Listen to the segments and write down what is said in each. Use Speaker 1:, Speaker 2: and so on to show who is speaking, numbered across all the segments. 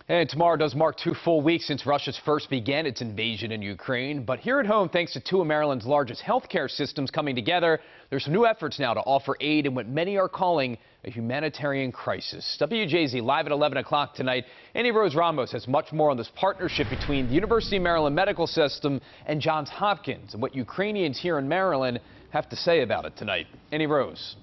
Speaker 1: And tomorrow does mark 2 full weeks since Russia's first began its invasion in Ukraine. But here at home, thanks to two of Maryland's largest healthcare systems coming together, there's some new efforts now to offer aid in what many are calling a humanitarian crisis. WJZ live at 11 o'clock tonight. Annie Rose Ramos has much more on this partnership between the University of Maryland Medical System and Johns Hopkins and what Ukrainians here in Maryland have to say about it tonight. Annie Rose.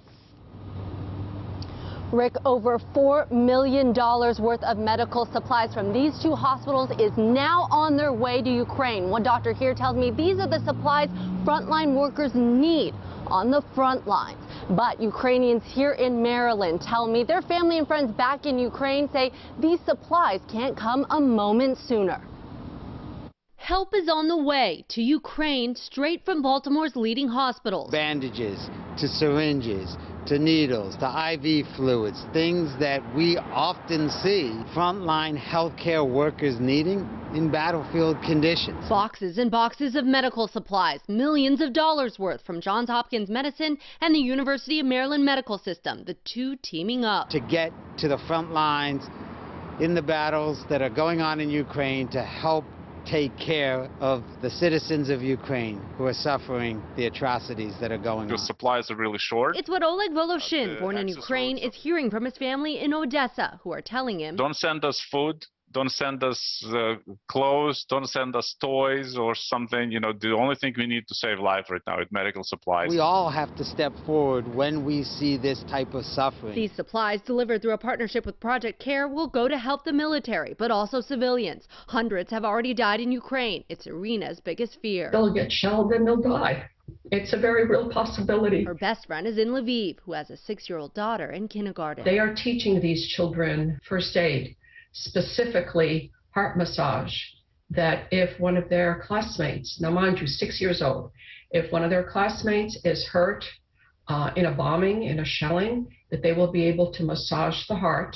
Speaker 2: Rick, over $4 million worth of medical supplies from these two hospitals is now on their way to Ukraine. One doctor here tells me these are the supplies frontline workers need on the front lines. But Ukrainians here in Maryland tell me their family and friends back in Ukraine say these supplies can't come a moment sooner.
Speaker 3: Help is on the way to Ukraine straight from Baltimore's leading hospitals.
Speaker 4: Bandages to syringes to needles to IV fluids, things that we often see frontline healthcare workers needing in battlefield conditions.
Speaker 3: Boxes and boxes of medical supplies, millions of dollars worth from Johns Hopkins Medicine and the University of Maryland Medical System, the two teaming up
Speaker 4: to get to the front lines in the battles that are going on in Ukraine to help take care of the citizens of Ukraine who are suffering the atrocities that are going on.
Speaker 5: The supplies are really short.
Speaker 3: It's what Oleg Voloshin, born in Ukraine, is hearing from his family in Odessa, who are telling him,
Speaker 5: don't send us food, don't send us clothes, don't send us toys or something. You know, the only thing we need to save life right now is medical supplies.
Speaker 4: We all have to step forward when we see this type of suffering.
Speaker 3: These supplies, delivered through a partnership with Project CARE, will go to help the military, but also civilians. Hundreds have already died in Ukraine. It's Irina's biggest fear.
Speaker 6: They'll get shelled and they'll die. It's a very real possibility.
Speaker 3: Her best friend is in Lviv, who has a 6-year-old daughter in kindergarten.
Speaker 6: They are teaching these children first aid, specifically heart massage, that if one of their classmates, now mind you, 6 years old, if one of their classmates is hurt in a bombing, in a shelling, that they will be able to massage the heart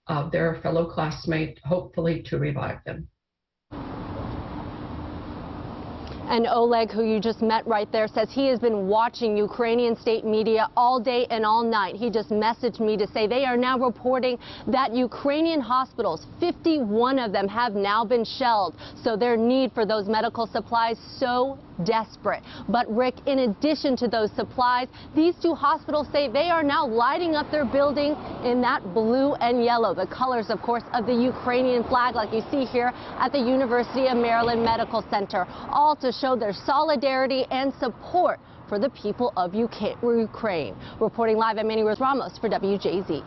Speaker 6: of their fellow classmate, hopefully to revive them.
Speaker 2: And Oleg, who you just met right there, says he has been watching Ukrainian state media all day and all night. He just messaged me to say they are now reporting that Ukrainian hospitals, 51 of them, have now been shelled. So their need for those medical supplies so desperate. But Rick, in addition to those supplies, these two hospitals say they are now lighting up their building in that blue and yellow, the colors, of course, of the Ukrainian flag, like you see here at the University of Maryland Medical Center, all to show their solidarity and support for the people of Ukraine. Reporting live, I'm Annie Rose Ramos for WJZ.